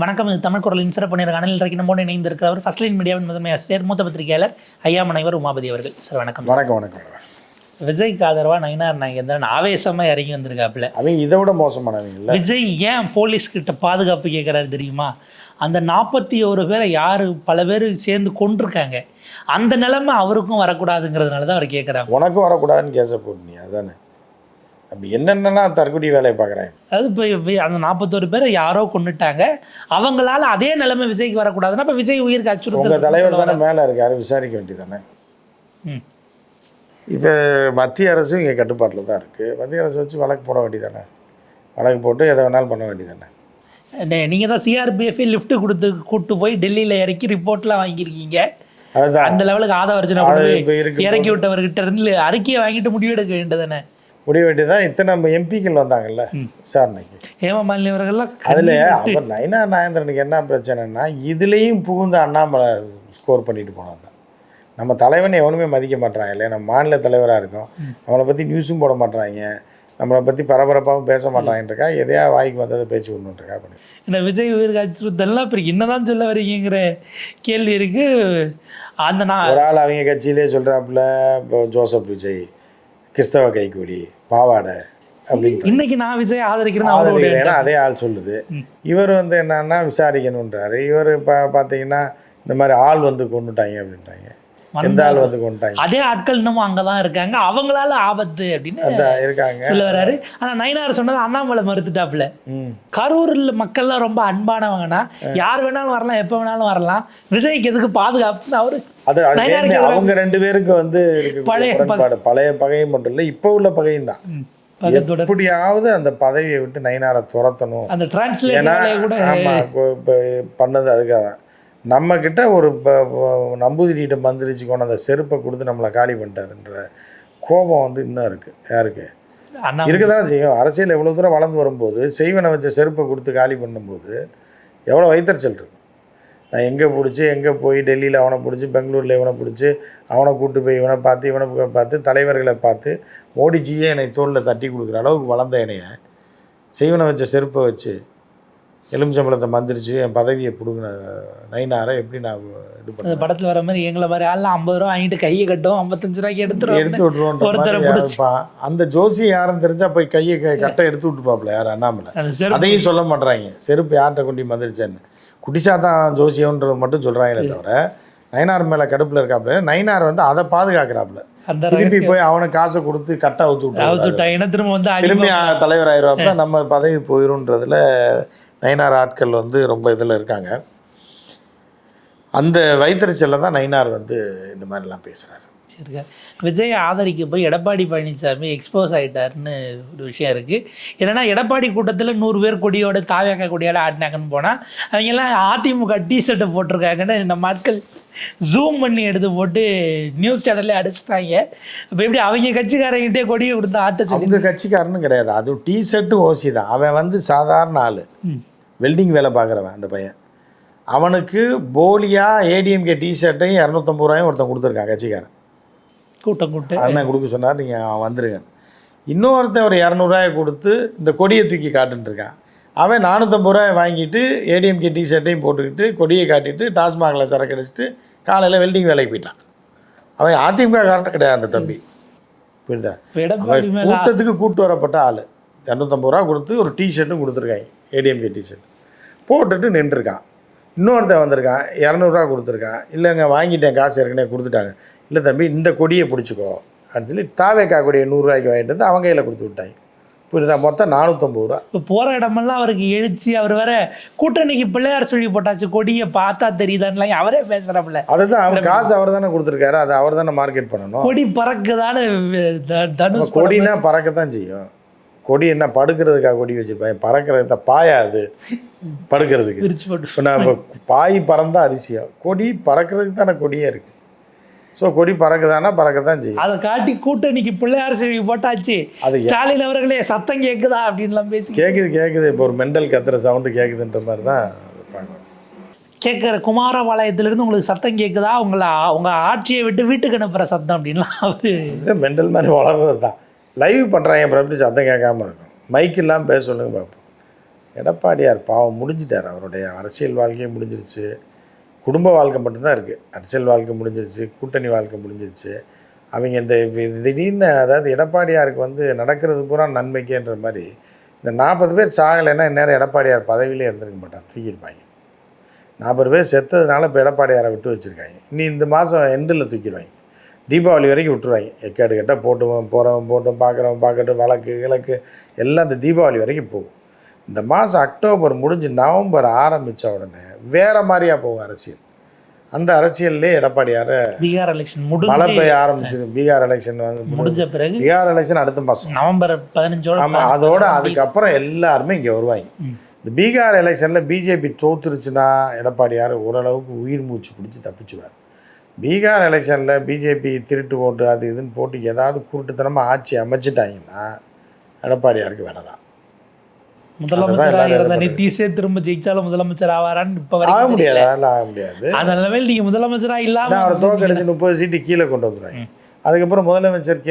வணக்கம். இது தமிழ் குரலின் சிறப்பு நேர்காணல். இன்றைக்கு நம்மோடு இணைந்திருக்கிறவர் ஃபர்ஸ்ட் லைன் மீடியாவின் முதன்மை ஆசிரியர் மூத்த பத்திரிகையாளர் ஐயா முனைவர் உமாபதி அவர்கள். சார் வணக்கம். வணக்கம். விஜய்க்கு ஆதரவாக நயினார் நாகேந்திரன் ஆவேசமாக இறங்கி வந்திருக்காப்புல. அது இதை விட மோசமானவங்க. விஜய் ஏன் போலீஸ்கிட்ட பாதுகாப்பு கேட்குறாரு தெரியுமா? அந்த 41 பேரை பல பேர் சேர்ந்து கொண்டிருக்காங்க. அந்த நிலைமை அவருக்கும் வரக்கூடாதுங்கிறதுனால தான் அவர் கேட்குறாங்க. உனக்கும் வரக்கூடாதுன்னு கேச போட்டு அதானே அப்படி என்னென்னா தற்கொலை வேலையை பார்க்குறாங்க. அது இப்போ அந்த 41 பேரை யாரோ கொண்டுட்டாங்க. அவங்களால அதே நிலைமை விஜய்க்கு வரக்கூடாதுன்னா இப்போ விஜய் உயிருக்கு அச்சுறுத்தல். உங்கள் தலைவர் தானே மேலே இருக்காரு, விசாரிக்க வேண்டியதானே. இப்போ மத்திய அரசு இங்கே கட்டுப்பாட்டில் தான் இருக்குது. மத்திய அரசு வச்சு வழக்கு போட வேண்டியதானே. வழக்கு போட்டு எதை வேணாலும் பண்ண வேண்டியதானே. நீங்கள் தான் சிஆர்பிஎஃப் லிஃப்ட் கொடுத்து கூப்பிட்டு போய் டெல்லியில் இறக்கி ரிப்போர்ட்லாம் வாங்கியிருக்கீங்க. அதுதான் அந்த லெவலுக்கு ஆதவர்ஜனை இறக்கி விட்டவர்கிட்ட இருந்து அறிக்கையை வாங்கிட்டு முடிவெடுக்க வேண்டியதானே. முடிவெட்டிதான் இத்தனை நம்ம எம்பிக்கள் வந்தாங்கல்ல விசாரணைக்கு. ஹேமமாலினி அவர்கள்லாம் அதில் அவர் நயினார் நாகேந்திரனுக்கு என்ன பிரச்சனைனா இதுலேயும் புகுந்து அண்ணாமலை ஸ்கோர் பண்ணிட்டு போனது தான். நம்ம தலைவனை எவனுமே மதிக்க மாட்டாங்க இல்லையா. நம்ம மாநில தலைவராக இருக்கோம், நம்மளை பற்றி நியூஸும் போட மாட்டாங்க, நம்மளை பற்றி பரபரப்பாகவும் பேச மாட்டாங்கன்றக்கா எதையா வாய்க்கு வந்ததை பேச்சு ஒன்றுன்றக்கா பண்ணி இந்த விஜய் உயிர் காய்ச்சலாம் இப்போ என்னதான் சொல்ல வரீங்கிற கேள்வி இருக்குது. அந்த ஒரு ஆள் அவங்க கட்சியிலே சொல்கிறாப்புல இப்போ ஜோசப் விஜய் கிறிஸ்தவ கைக்கூலி பாவாடை அப்படின்னு இன்னைக்கு நான் விஜய் ஆதரிக்கிறேன் அதே ஆள் சொல்லுது. இவர் என்னன்னா விசாரிக்கணுன்றாரு. இவர் பார்த்தீங்கன்னா இந்த மாதிரி ஆள் கொண்டுட்டாங்க அப்படின்றாங்க. எந்த ஆள் கொண்டுட்டாங்க அதே ஆட்கள் இன்னமும் அங்கதான் இருக்காங்க, அவங்களால ஆபத்து அப்படின்னு இருக்காங்க சொல்ல வர்றாரு. ஆனா நயினார் சொன்னது அண்ணாமலை மறுத்துட்டாப்புல. கரூர்ல மக்கள்லாம் ரொம்ப அன்பானவங்கன்னா யார் வேணாலும் வரலாம், எப்ப வேணாலும் வரலாம், விஜய்க்கு எதுக்கு பாதுகாப்பு அவரு. அவங்க ரெண்டு பேருக்கு பழைய பகையும் மட்டும் இல்லை, இப்போ உள்ள பகையும் தான். எப்படியாவது அந்த பதவியை விட்டு நயினாரை துரத்தணும். அந்த பண்ணது அதுக்காக தான். நம்ம கிட்ட ஒரு நம்பூதிரிகிட்ட மந்திரிச்சு கொண்டு அந்த செருப்பை கொடுத்து நம்மளை காலி பண்ணிட்டாருன்ற கோபம் இன்னும் இருக்கு. யாருக்கு இருக்க தானே செய்யும். அரசியல் எவ்வளோ தூரம் வளர்ந்து வரும்போது செய்வனை வச்ச செருப்பை கொடுத்து காலி பண்ணும்போது எவ்வளோ வைத்தறிச்சல் இருக்கும். நான் எங்கே பிடிச்சி எங்கே போய் டெல்லியில் அவனை பிடிச்சி, பெங்களூரில் இவனை பிடிச்சி, அவனை கூப்பிட்டு போய் இவனை பார்த்து தலைவர்களை பார்த்து மோடிஜியே என்னை தோளில் தட்டி கொடுக்குற அளவுக்கு வளர்ந்த என்னைய செய்வனை வச்ச செருப்பை வச்சு எலுமிச்சம்பழத்தை மந்திரிச்சு என் பதவியை பிடுங்கின நயினாரை எப்படி நான் இது பண்ண. படத்தில் வர மாதிரி எங்களை மாதிரி ஆள்லாம் 50 ரூபா வாங்கிட்டு கையை கட்டும், 55 ரூபாய்க்கு எடுத்து விட்டுருவோம். அந்த ஜோசி யாருன்னு தெரிஞ்சா போய் கையை கட்டை எடுத்து விட்டுப்பாப்புல யார் அண்ணாமலை. அதையும் சொல்ல மாட்டேறாங்க. செருப்பு யார்கிட்ட கொண்டு மந்திரிச்சேன்னு குடிச்சா தான் ஜோசியோன்றது மட்டும் சொல்கிறாங்களே தவிர நயினார் மேலே கடுப்பில் இருக்காப்புல. நயினார் அதை பாதுகாக்கிறாப்புல. திருப்பி போய் அவனுக்கு காசை கொடுத்து கட்டை அவுத்து விட்டு திரும்பி தலைவர் ஆயிடுவாப்புல. நம்ம பதவி போயிடும்ன்றதுல நயினார் ஆட்கள் ரொம்ப இதில் இருக்காங்க. அந்த வைத்தறிச்சலில் தான் நயினார் இந்த மாதிரிலாம் பேசுகிறாரு. சரிங்க. விஜய் ஆதரிக்க போய் எடப்பாடி பழனிசாமி எக்ஸ்போஸ் ஆகிட்டாருன்னு ஒரு விஷயம் இருக்குது. ஏன்னா எடப்பாடி கூட்டத்தில் 100 பேர் கொடியோட தாவேக்கா கொடியோட ஆடினாங்கன்னு போனால் அவங்கெல்லாம் அதிமுக டிஷர்ட்டை போட்டிருக்காங்கன்னு நம்ம ஆட்கள் ஜூம் பண்ணி எடுத்து போட்டு நியூஸ் சேனல்லே அடிச்சுட்டாங்க. இப்போ எப்படி அவங்க கட்சிக்காரங்கிட்டே கொடியை கொடுத்து ஆட்ட அவங்க கட்சிக்காரனும் கிடையாது, அது டிஷர்ட்டு ஓசி தான். அவன் சாதாரண ஆள், வெல்டிங் வேலை பார்க்குறவன். அந்த பையன் அவனுக்கு போலியா ஏடிஎம்கே டிஷர்ட்டையும் 250 ரூபாயும் ஒருத்தன் கொடுத்துருக்கான் கட்சிக்காரன். கூட்டம் அண்ணன் கொடுக்க சொன்னார், நீங்கள் வந்துருங்க. இன்னொருத்தன் ஒரு 200 ரூபாயை கொடுத்து இந்த கொடியை தூக்கி காட்டுன்ட்ருக்கான். அவன் 450 ரூபாயை வாங்கிட்டு ஏடிஎம்கே டிஷர்ட்டையும் போட்டுக்கிட்டு கொடியை காட்டிட்டு டாஸ்மாகில் சரக்கு அடிச்சுட்டு காலையில் வெல்டிங் வேலைக்கு போயிட்டான். அவன் அதிமுக காரணம் கிடையாது அந்த தம்பி. புரியுதா? கூட்டத்துக்கு கூப்பிட்டு வரப்பட்ட ஆள் 250 ரூபா கொடுத்து ஒரு டிஷர்ட்டும் கொடுத்துருக்காங்க, ஏடிஎம்கே டிஷர்ட் போட்டுட்டு நின்றுருக்கான். இன்னொருத்தன் வந்திருக்கான், 200 ரூபா கொடுத்துருக்கான். இல்லைங்க வாங்கிட்டேன், காசு ஏற்கனவே கொடுத்துட்டாங்க. இல்லை தம்பி இந்த கொடியை பிடிச்சிக்கோ அப்படின்னு சொல்லி தாவேக்கா கொடியை 100 ரூபாய்க்கு வாங்கிட்டு வந்து அவங்க கையில் கொடுத்து விட்டாங்க. புரியுதா? மொத்தம் 450 ரூபா. இப்போ போகிற இடமெல்லாம் அவருக்கு எழுச்சி. அவர் வேற கூட்டணிக்கு பிள்ளையார் சொல்லி போட்டாச்சு, கொடியை பார்த்தா தெரியுதான்னு அவரே பேசுகிறாப்புல. அதுதான் அவர் காசு அவர் தானே கொடுத்துருக்காரு, அதை அவர் தானே மார்க்கெட் பண்ணணும். கொடி பறக்குதானே தனுஷ். கொடினா பறக்கத்தான் செய்யும். கொடி என்ன படுக்கிறதுக்காக கொடி வச்சுருப்பாங்க, பறக்கிறது தான் பாயா. அது படுக்கிறதுக்கு இப்போ நான் இப்போ பாய் பறந்தா அரிசியா, கொடி பறக்கிறதுக்கு தானே கொடியே இருக்குது. ஸோ கொடி பறக்குதானா பறக்கத்தான் செய்யும். அதை காட்டி கூட்டணிக்கு பிள்ளையார் செல்வி போட்டாச்சு. அது ஸ்டாலின் அவர்களே சத்தம் கேட்குதா அப்படின்லாம் பேசி கேட்குது. இப்போ ஒரு மெண்டல் கத்துற சவுண்டு கேட்குதுன்ற மாதிரி தான் பார்க்கணும். கேட்குற குமாரபாளையத்திலிருந்து உங்களுக்கு சத்தம் கேட்குதா, உங்கள் ஆட்சியை விட்டு வீட்டுக்கு அனுப்புகிற சத்தம் அப்படின்லாம் இது மெண்டல் மாதிரி வளர்றது தான். லைவ் பண்ணுறாங்க, அப்புறம் எப்படி சத்தம் கேட்காமல் இருக்கும். மைக் இல்லாமல் பேச சொல்லுங்க பார்ப்போம். எடப்பாடியார் பாவம் முடிஞ்சிட்டார். அவருடைய அரசியல் வாழ்க்கையே முடிஞ்சிருச்சு. குடும்ப வாழ்க்கை மட்டும்தான் இருக்குது. அரசியல் வாழ்க்கை முடிஞ்சிருச்சு, கூட்டணி வாழ்க்கை முடிஞ்சிருச்சு. அவங்க இந்த திடீர்னு அதாவது எடப்பாடியாருக்கு வந்து நடக்கிறது பூரா நன்மைக்கேன்ற மாதிரி இந்த 40 பேர் சாகலைன்னா இந்நேரம் எடப்பாடியார் பதவியிலே இருந்திருக்க மாட்டார், தூக்கியிருப்பாங்க. 40 பேர் செத்ததுனால இப்போ எடப்பாடியாரை விட்டு வச்சுருக்காங்க. இனி இந்த மாதம் எண்டில் தூக்கிடுவாங்க. தீபாவளி வரைக்கும் விட்டுருவாங்க. எக்கேடு கெட்டால் போட்டுவோம், போகிறவன் போட்டும், பார்க்குறவன் பார்க்கட்டும், வழக்கு கிழக்கு எல்லாம் இந்த தீபாவளி வரைக்கும் போகும். இந்த மாதம் அக்டோபர் முடிஞ்சு நவம்பர் ஆரம்பித்த உடனே வேறு மாதிரியாக போகும் அரசியல். அந்த அரசியல்லே எடப்பாடியாரை பீகார் எலெக்ஷன் மழை பெய்ய ஆரம்பிச்சிது. பீகார் எலெக்ஷன் வந்து முடிஞ்ச பிறகு பீகார் எலெக்ஷன் அடுத்த மாதம் நவம்பர் 15. ஆமாம், அதோட அதுக்கப்புறம் எல்லாருமே இங்கே வருவாங்க. இந்த பீகார் எலெக்ஷனில் பிஜேபி தோற்றுருச்சுன்னா எடப்பாடியார் ஓரளவுக்கு உயிர் மூச்சு பிடிச்சி தப்பிச்சுவார். பீகார் எலெக்ஷனில் பிஜேபி திருட்டு ஓட்டு அது இதுன்னு போட்டு ஏதாவது குருட்டுத்தனமாக ஆட்சி அமைச்சிட்டாங்கன்னா எடப்பாடியாருக்கு வேணாம். முதலமைச்சராக இருந்த நிதிஷே திரும்ப ஜெயிச்சாலும் முதலமைச்சர் ஆவாரான்னு இப்போ ஆக முடியாது. அதெல்லாம் ஆக முடியாது. அந்த லெவல் நீங்கள் முதலமைச்சராக இல்லாமல் அவரை தோக்கடிச்சு 30 சீட்டு கீழே கொண்டு வந்துடுவாங்க. அதுக்கப்புறம் முதலமைச்சர்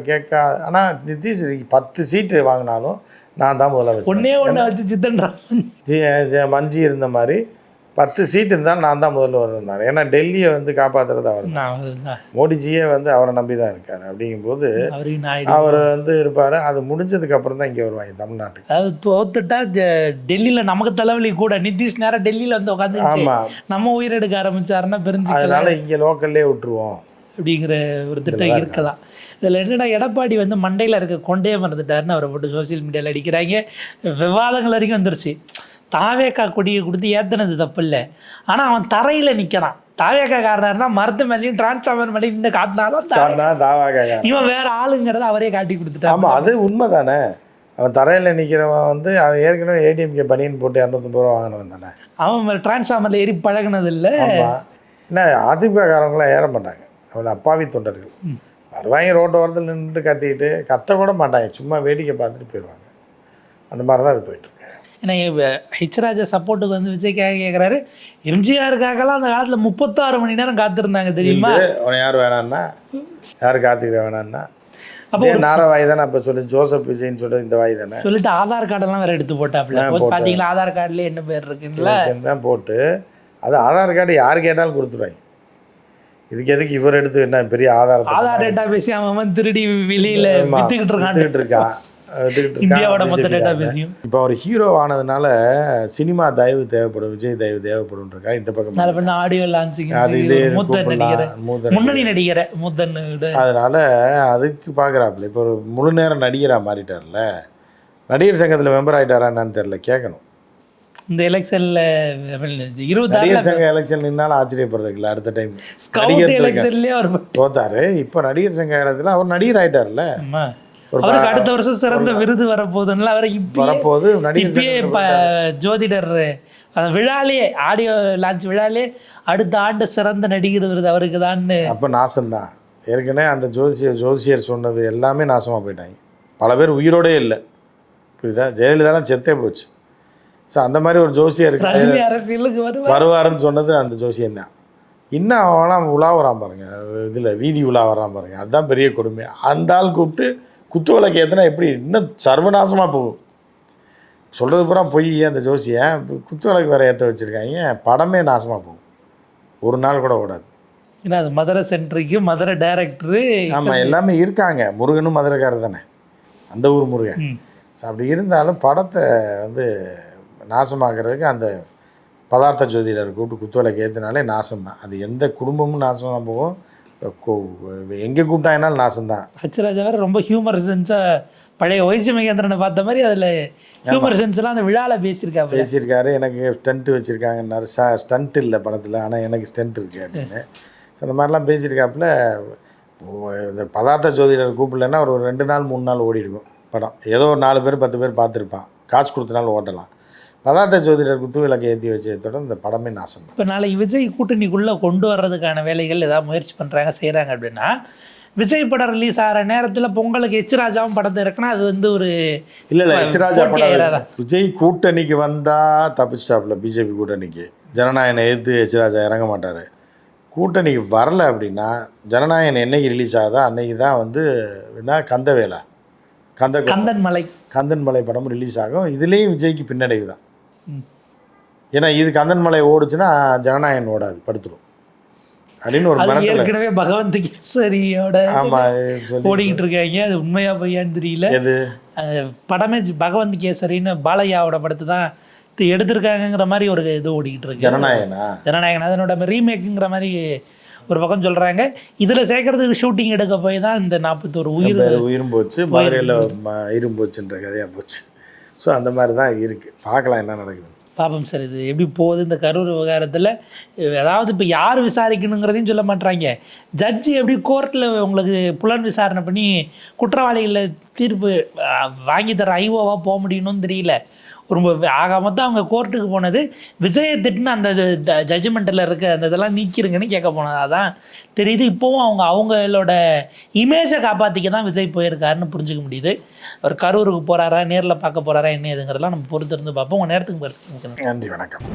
கேட்கா ஆனால் நிதிஷ் 10 சீட்டு வாங்கினாலும் நான் தான் முதலமைச்சர். ஒன்று வச்சு சித்தன் மஞ்சி இருந்த மாதிரி 10 சீட்டு இருந்தால் நான் தான் முதல்வர் இருந்தார். ஏன்னா டெல்லியை வந்து காப்பாற்றுறது அவர் தான். மோடிஜியே வந்து அவரை நம்பி தான் இருக்கார். அப்படிங்கும்போது அவர் வந்து இருப்பார். அது முடிஞ்சதுக்கப்புறம் தான் இங்கே வருவாங்க தமிழ்நாட்டுக்கு. அதாவது தோத்துட்டா டெல்லியில் நமக்கு தலைவலி கூட. நிதிஷ் நேரம் டெல்லியில் வந்து உட்காந்து ஆமாம் நம்ம உயிரெடுக்க ஆரம்பிச்சாருன்னா பெருஞ்சு. அதனால் இங்கே லோக்கல்லே விட்டுருவோம் அப்படிங்கிற ஒரு திட்டம் இருக்கலாம். இதில் என்னடா எடப்பாடி வந்து மண்டையில் இருக்க கொண்டே மறந்துட்டாருன்னு அவரை போட்டு சோசியல் மீடியாவில் அடிக்கிறாங்க. விவாதங்கள் வரைக்கும் வந்துருச்சு. தாவேக்கா கொடியை கொடுத்து ஏற்றினது தப்பு இல்லை, ஆனால் அவன் தரையில் நிற்கிறான். தாவேக்கா காரணம்னா மருத்து மேலேயும் டிரான்ஸ்ஃபார்மர் மேலேயும் நின்று காட்டினாலும் இவன் வேற ஆளுங்கிறத அவரே காட்டி கொடுத்துட்டான். ஆமாம், அது உண்மை தானே. அவன் தரையில் நிற்கிறவன் வந்து அவன் ஏற்கனவே ஏடிஎம்கே பனியன் போட்டு 250 ரூபா வாங்கினவன் தானே. அவன் டிரான்ஸ்ஃபார்மரில் ஏறி பழகினது இல்லை. என்ன அதிமுக காரங்களாம் ஏற மாட்டாங்க. அவன் அப்பாவி தொண்டர்கள் வருவாங்க, ரோட்டு ஓரத்தில் நின்றுட்டு கத்திக்கிட்டு கத்த கூட மாட்டாங்க, சும்மா வேடிக்கை பார்த்துட்டு போயிடுவாங்க. அந்த மாதிரி தான் அது போயிட்டுருக்கு. ஏன்னா ஹெச்ராஜா சப்போர்ட்டுக்கு வந்து விஜய்க்காக கேட்குறாரு. எம்ஜிஆருக்காகலாம் அந்த காலத்தில் 36 மணி நேரம் காத்திருந்தாங்க தெரியுமா. அவனை யார் வேணான்னா யார் காத்துக்கிற வேணான்னா அப்போ நார வாய் தானே. அப்போ சொல்லி ஜோசப் விஜய்ன்னு சொல்லிட்டு இந்த வாய் தானே சொல்லிட்டு ஆதார் கார்டெல்லாம் வேறு எடுத்து போட்டாப்புல. பார்த்தீங்களா ஆதார் கார்டுலேயே என்ன பேர் இருக்குங்களா தான் போட்டு அது ஆதார் கார்டு யார் கேட்டாலும் கொடுத்துருவாங்க. இதுக்கு எதுக்கு இவர் எடுத்து என்ன பெரிய ஆதார் டேட்டா பேசி அவன் திருடி வெளியில் வித்துக்கிட்டு இருக்கான். இந்தியாவோட மொத்த டேட்டா பேசியும். இப்போ அவர் ஹீரோ ஆனதுனால சினிமா தயவு தேவைப்படும், விஜய் தயவு தேவைப்படும் இருக்கா. இந்த பக்கம் ஆடியோ லான்ச்சிங் முன்னணி நடிகர் மூத்தன், அதனால அதுக்கு பார்க்குறாப்புல. இப்போ ஒரு முழு நேரம் நடிகராக மாறிட்டார்ல, நடிகர் சங்கத்தில் மெம்பர் ஆகிட்டாரா என்னன்னு தெரியல, கேட்கணும். இந்த எலெக்ஷனில் 26 சங்க எலெக்ஷன் நின்னாலும் ஆச்சரியப்படுறதுல. அடுத்த டைம் எலெக்ஷன்லேயே அவர் தோத்தாரு. இப்போ நடிகர் சங்க இடத்துல அவர் நடிகர் ஆகிட்டார்ல. அவருக்கு அடுத்த வருஷம் சிறந்த விருது வரப்போகுதுன்னா அவருக்கு வரப்போகுது. இப்பயே இப்போ ஜோதிடர் விழாலே ஆடியோ லான்ச் விழாலே அடுத்த ஆண்டு சிறந்த நடிகர் விருது அவருக்கு தான். அப்போ நாசம்தான். ஏற்கனவே அந்த ஜோசியர் சொன்னது எல்லாமே நாசமாக போயிட்டாங்க. பல பேர் உயிரோடே இல்லை, புரியுதா. ஜெயலலிதாலாம் செத்தே போச்சு. ஸோ அந்த மாதிரி ஒரு ஜோசியர் அரசியலுக்கு வருவாருன்னு சொன்னது அந்த ஜோசியம் தான். இன்னும் அவனாம் உலா வரான் பாருங்க, இதில் வீதி உலா வரான் பாருங்க, அதுதான் பெரிய கொடுமை. அந்த ஆள் கூப்பிட்டு குத்து விளக்கு ஏற்றினா எப்படி இன்னும் சர்வநாசமாக போகும். சொல்கிறது பூரா பொய். அந்த ஜோசியை குத்து விளக்கு வேறு ஏற்ற வச்சுருக்காங்க, படமே நாசமாக போகும், ஒரு நாள் கூட ஓடாது. ஏன்னா அது மதுரை சென்ட்ரிக்கு மதுரை டைரக்டரு. ஆமாம், எல்லாமே இருக்காங்க. முருகனும் மதுரைக்காரர் தானே, அந்த ஊர் முருகன். அப்படி இருந்தாலும் படத்தை வந்து நாசமாக்குறதுக்கு அந்த பதார்த்த ஜோதிடர் கூப்பிட்டு குத்து விளக்கு ஏற்றினாலே நாசம்தான். அது எந்த குடும்பமும் நாசமாக போகும், எங்கே கூப்பிட்டாங்கனாலும் நாசம்தான். ஹெச்ராஜா வேறு ரொம்ப ஹியூமர் சென்ஸாக பழைய ஒய்சி மகேந்திரனை பார்த்த மாதிரி அதில் ஹியூமர் சென்ஸ்லாம் அந்த விழாவில் பேசியிருக்காரு. எனக்கு ஸ்டண்ட்டு வச்சுருக்காங்கன்னாரு. ஸ்டண்ட் இல்லை படத்தில், ஆனால் எனக்கு ஸ்டண்ட் இருக்குது அப்படின்னு. ஸோ அந்த மாதிரிலாம் பேசியிருக்காப்புல. இந்த பதார்த்த ஜோதிடர் கூப்பிடலன்னா ஒரு 2 நாள் 3 நாள் ஓடிருக்கும் படம். ஏதோ ஒரு 4 பேர் 10 பேர் பார்த்துருப்பான், காசு கொடுத்தனாலும் ஓட்டலாம். பதார்த்த ஜோதிடர் குத்து விளக்கு ஏற்றி வச்சதோட இந்த படமே நாசம். இப்போ நாளைக்கு விஜய் கூட்டணிக்குள்ளே கொண்டு வர்றதுக்கான வேலைகள் ஏதாவது முயற்சி பண்ணுறாங்க செய்கிறாங்க அப்படின்னா, விஜய் படம் ரிலீஸ் ஆகிற நேரத்தில் பொங்கலுக்கு ஹெச்ராஜாவும் படத்தை இருக்குன்னா அது வந்து ஒரு இல்லை ஹெச்ராஜா படம் விஜய் கூட்டணிக்கு வந்தால் தப்பிச்சிட்டாப்புல. பிஜேபி கூட்டணிக்கு ஜனநாயகனை எதிர்த்து ஹெச்ராஜா இறங்க மாட்டார். கூட்டணிக்கு வரலை அப்படின்னா ஜனநாயகன் என்னைக்கு ரிலீஸ் ஆகுதோ அன்னைக்கு தான் வந்து என்ன கந்தவேலா கந்தன் மலை. கந்தன் மலை படம் ரிலீஸ் ஆகும். இதுலேயும் விஜய்க்கு பின்னடைவு தான். ம். ஏன்னா இது கந்தன் மலை ஓடுச்சுன்னா ஜனநாயகன் ஓடாது, படுத்துரும் அப்படின்னு ஒரு அது மிரட்டல். ஏற்கனவே பகவந்த் கேசரியோட ஆமாம் ஓடிக்கிட்டு இருக்காங்க. அது உண்மையா பொய்யான்னு தெரியல. எது படமே பகவந்த் கேசரின்னு பாலையாவோட படத்தை தான் எடுத்திருக்காங்கங்கிற மாதிரி ஒரு இது ஓடிக்கிட்டு இருக்கு. ஜனநாயகன் அதனோட ரீமேக்குங்கிற மாதிரி ஒரு பக்கம் சொல்கிறாங்க. இதில் சேர்க்கறதுக்கு ஷூட்டிங் எடுக்க போய் தான் இந்த 41 உயிரும் போச்சு, மதுரையில் உயிரும் போச்சுன்ற கதையாக போச்சு. ஸோ அந்த மாதிரி தான் இருக்குது. பார்க்கலாம் என்ன நடக்குது. பாப்போம் சார். இது எப்படி போகுது இந்த கரூர் விவகாரத்தில். அதாவது இப்போ யார் விசாரிக்கணுங்கிறதையும் சொல்ல மாட்டாங்க. ஜட்ஜி எப்படி கோர்ட்டில் உங்களுக்கு புலன் விசாரணை பண்ணி குற்றவாளிகளை தீர்ப்பு வாங்கி தர ஐஓவாக போக முடியணும்னு தெரியல. ஒரு ஆக மொத்தம் அவங்க கோர்ட்டுக்கு போனது விஜயை திட்டுன்னு அந்த ஜட்ஜ்மெண்ட்டில் இருக்க அந்த இதெல்லாம் நீக்கிருங்கன்னு கேட்க போனது. அதான் தெரியுது. இப்போவும் அவங்களோட இமேஜை காப்பாற்றிக்க தான் விஜய் போயிருக்காருன்னு புரிஞ்சுக்க முடியுது. அவர் கரூருக்கு போகிறாரா, நேரில் பார்க்க போகிறாரா, என்ன ஏதுங்கிறதெல்லாம் நம்ம பொறுத்திருந்து பார்ப்போம். உங்கள் நேரத்துக்கு நன்றி, வணக்கம்.